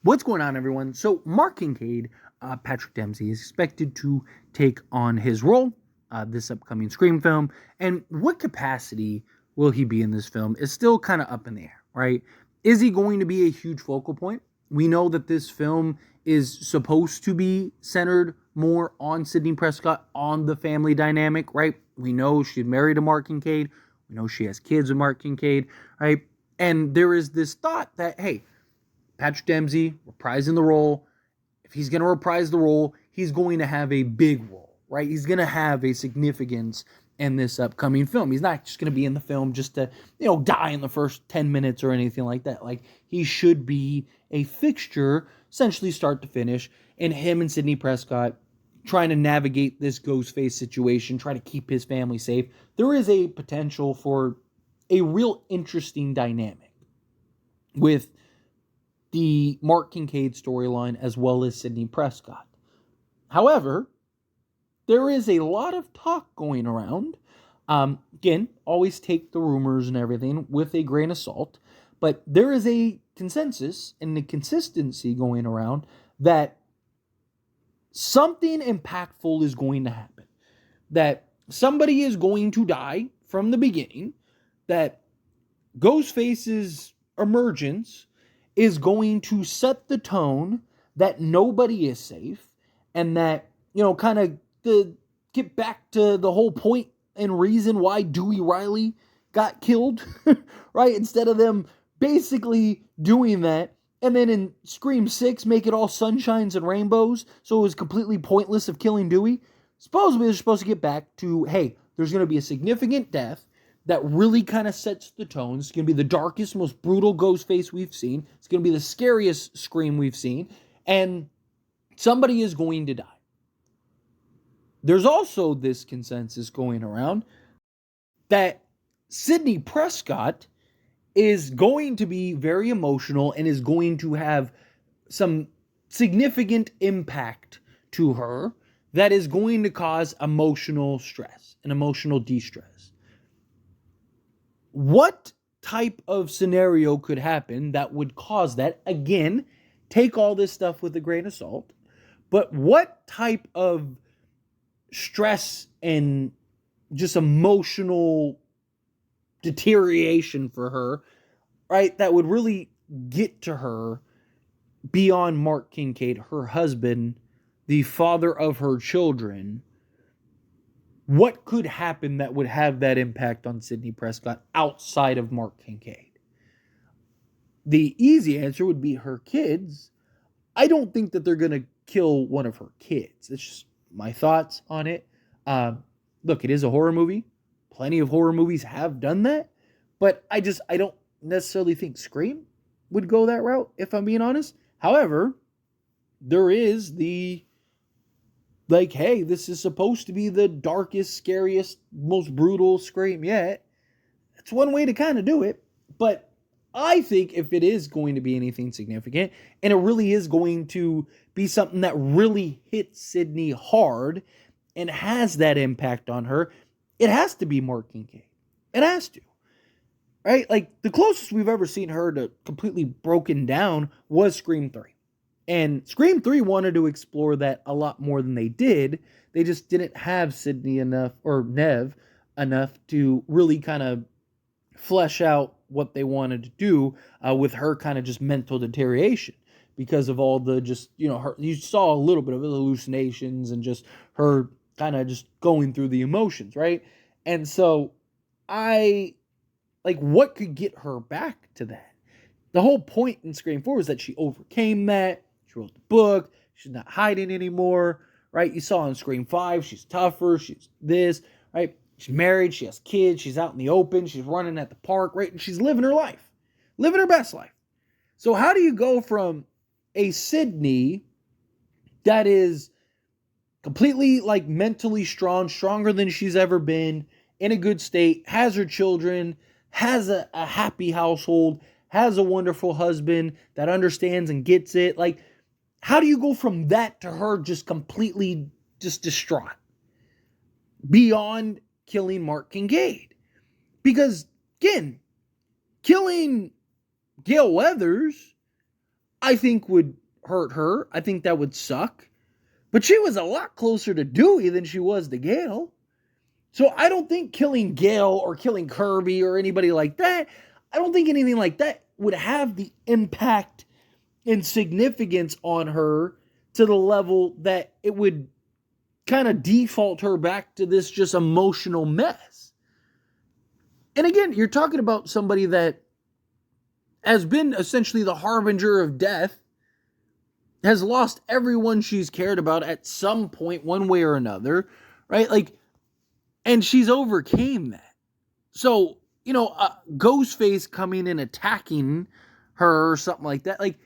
What's going on, everyone? So, Mark Kincaid, Patrick Dempsey, is expected to take on his role this upcoming Scream film. And what capacity will he be in this film is still kind of up in the air, right? Is he going to be a huge focal point? We know that this film is supposed to be centered more on Sidney Prescott, on the family dynamic, right? We know she's married to Mark Kincaid. We know she has kids with Mark Kincaid, right? And there is this thought that, hey, Patrick Dempsey reprising the role. If he's going to reprise the role, he's going to have a big role, right? He's going to have a significance in this upcoming film. He's not just going to be in the film just to, die in the first 10 minutes or anything like that. Like, he should be a fixture, essentially start to finish, and him and Sidney Prescott trying to navigate this Ghostface situation, try to keep his family safe. There is a potential for a real interesting dynamic with the Mark Kincaid storyline as well as Sidney Prescott. However, there is a lot of talk going around. Again, always take the rumors and everything with a grain of salt, but there is a consensus and a consistency going around that something impactful is going to happen. That somebody is going to die from the beginning. That Ghostface's emergence is going to set the tone that nobody is safe, and that, kind of to get back to the whole point and reason why Dewey Riley got killed, right? Instead of them basically doing that, and then in Scream 6, make it all sunshines and rainbows, so it was completely pointless of killing Dewey. Supposedly, they're supposed to get back to, hey, there's going to be a significant death that really kind of sets the tone. It's going to be the darkest, most brutal Ghostface we've seen. It's going to be the scariest Scream we've seen. And somebody is going to die. There's also this consensus going around that Sidney Prescott is going to be very emotional and is going to have some significant impact to her that is going to cause emotional stress and emotional distress. What type of scenario could happen that would cause that? Again, take all this stuff with a grain of salt. But what type of stress and just emotional deterioration for her, right, that would really get to her beyond Mark Kincaid, her husband, the father of her children? What could happen that would have that impact on Sidney Prescott outside of Mark Kincaid? The easy answer would be her kids. I don't think that they're going to kill one of her kids. It's just my thoughts on it. Look, it is a horror movie. Plenty of horror movies have done that. But I don't necessarily think Scream would go that route, if I'm being honest. However, there is the, like, hey, this is supposed to be the darkest, scariest, most brutal Scream yet. It's one way to kind of do it. But I think if it is going to be anything significant, and it really is going to be something that really hits Sidney hard and has that impact on her, it has to be Mark Kincaid. It has to. Right? Like, the closest we've ever seen her to completely broken down was Scream 3. And Scream 3 wanted to explore that a lot more than they did. They just didn't have Sidney enough, or Nev enough, to really kind of flesh out what they wanted to do with her kind of just mental deterioration. Because of all the just, her, you saw a little bit of hallucinations and just her kind of just going through the emotions, right? And so what could get her back to that? The whole point in Scream 4 was that she overcame that. She wrote the book. She's not hiding anymore, right? You saw in Scream 5, she's tougher. She's this, right? She's married. She has kids. She's out in the open. She's running at the park, right? And she's living her life. Living her best life. So how do you go from a Sidney that is completely, mentally strong, stronger than she's ever been, in a good state, has her children, has a happy household, has a wonderful husband that understands and gets it? Like, how do you go from that to her just completely just distraught beyond killing Mark Kincaid? Because, again, killing Gail Weathers, I think would hurt her. I think that would suck. But she was a lot closer to Dewey than she was to Gale. So I don't think killing Gale or killing Kirby or anybody like that, I don't think anything like that would have the impact and significance on her to the level that it would kind of default her back to this just emotional mess. And again, you're talking about somebody that has been essentially the harbinger of death, has lost everyone she's cared about at some point, one way or another, right? Like, and she's overcame that. So, Ghostface coming and attacking her or something like that, like,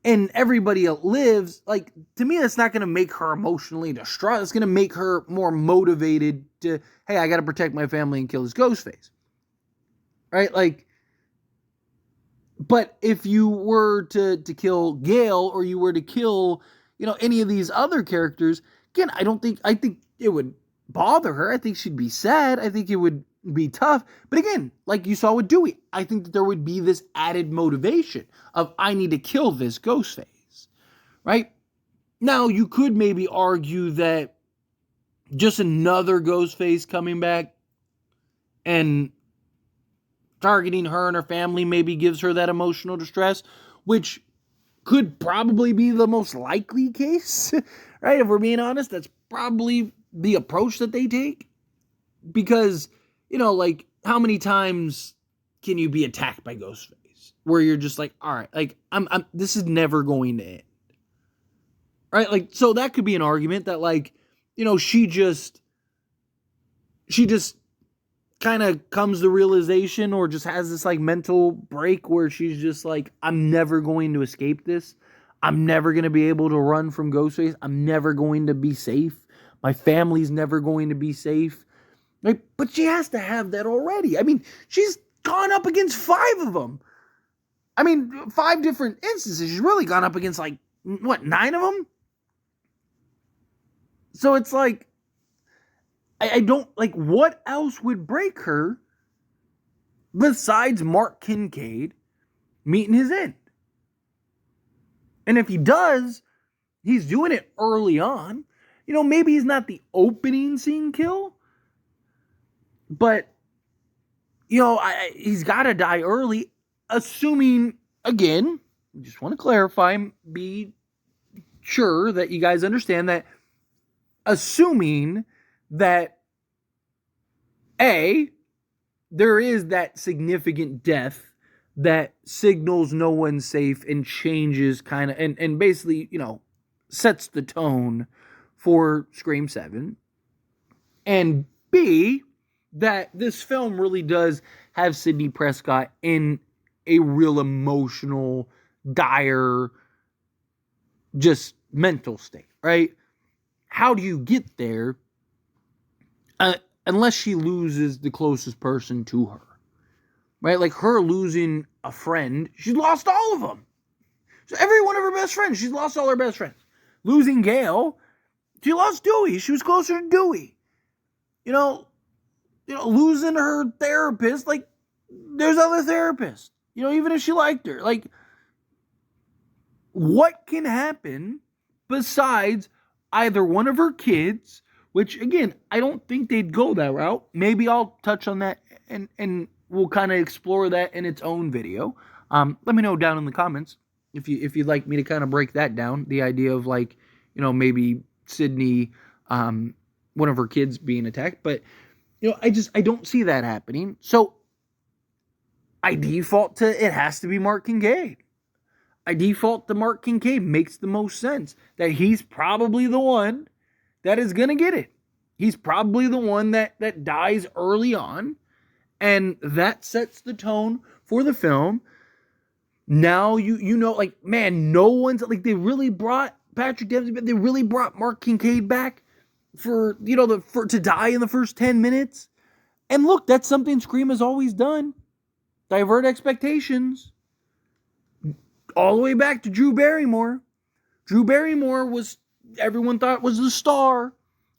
and everybody lives, like, to me, that's not going to make her emotionally distraught. It's going to make her more motivated to, hey, I got to protect my family and kill this Ghostface. Right? Like, but if you were to kill Gale or you were to kill, any of these other characters, again, I think it would bother her. I think she'd be sad. I think it would be tough. But again, like you saw with Dewey, I think that there would be this added motivation of, I need to kill this Ghostface, right? Now, you could maybe argue that just another Ghostface coming back and targeting her and her family maybe gives her that emotional distress, which could probably be the most likely case, right? If we're being honest, that's probably the approach that they take. Because, like, how many times can you be attacked by Ghostface where you're just like, all right, like, this is never going to end, right? Like, so that could be an argument that, like, she just kind of comes to realization or just has this, like, mental break where she's just like, I'm never going to escape this. I'm never going to be able to run from Ghostface. I'm never going to be safe. My family's never going to be safe. Right? But she has to have that already. I mean, she's gone up against 5 of them. I mean, 5 different instances. She's really gone up against, like, 9 of them? So it's like, I don't, like, what else would break her besides Mark Kincaid meeting his end? And if he does, he's doing it early on. Maybe he's not the opening scene kill, but, he's got to die early, assuming, again, I just want to clarify and be sure that you guys understand that, assuming that, A, there is that significant death that signals no one's safe and changes kind of, and basically, sets the tone for Scream 7. And B, that this film really does have Sidney Prescott in a real emotional, dire, just mental state, right? How do you get there unless she loses the closest person to her, right? Like her losing a friend, she lost all of them. So every one of her best friends, she's lost all her best friends. Losing Gale, she lost Dewey. She was closer to Dewey. Losing her therapist, like, there's other therapists. Even if she liked her, like, what can happen besides either one of her kids, which, again, I don't think they'd go that route. Maybe I'll touch on that and we'll kind of explore that in its own video. Let me know down in the comments if you'd like me to kind of break that down. The idea of, like, maybe Sidney, one of her kids being attacked. But, I don't see that happening. So I default to it has to be Mark Kincaid. I default to Mark Kincaid. Makes the most sense that he's probably the one that is going to get it. He's probably the one that dies early on. And that sets the tone for the film. Now, like, man, no one's, like, they really brought Patrick Dempsey, but they really brought Mark Kincaid back for, to die in the first 10 minutes. And look, that's something Scream has always done. Divert expectations. All the way back to Drew Barrymore. Drew Barrymore was, everyone thought was the star.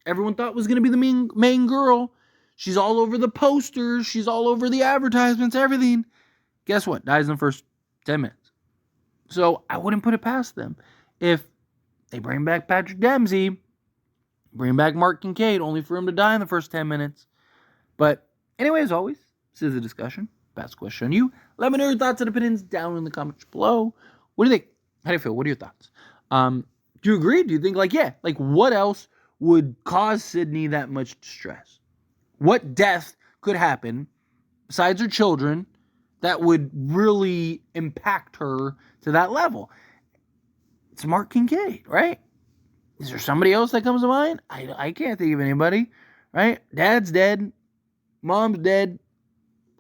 Everyone thought was going to be the main girl. She's all over the posters. She's all over the advertisements, everything. Guess what? Dies in the first 10 minutes. So I wouldn't put it past them. If they bring back Patrick Dempsey, bring back Mark Kincaid, only for him to die in the first 10 minutes. But anyway, as always, this is a discussion. Pass the question on you. Let me know your thoughts and opinions down in the comments below. What do you think? How do you feel? What are your thoughts? Do you agree? Do you think, what else would cause Sidney that much distress? What death could happen, besides her children, that would really impact her to that level? It's Mark Kincaid, right? Is there somebody else that comes to mind? I can't think of anybody, right? Dad's dead. Mom's dead.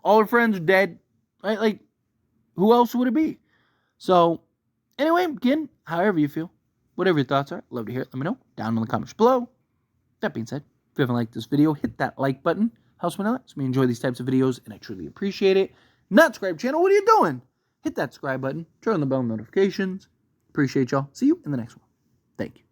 All her friends are dead. Right? Who else would it be? So, anyway, again, however you feel, whatever your thoughts are, love to hear it. Let me know down in the comments below. That being said, if you haven't liked this video, hit that like button. Helps me out. So me enjoy these types of videos, and I truly appreciate it. Not subscribe channel. What are you doing? Hit that subscribe button. Turn on the bell notifications. Appreciate y'all. See you in the next one. Thank you.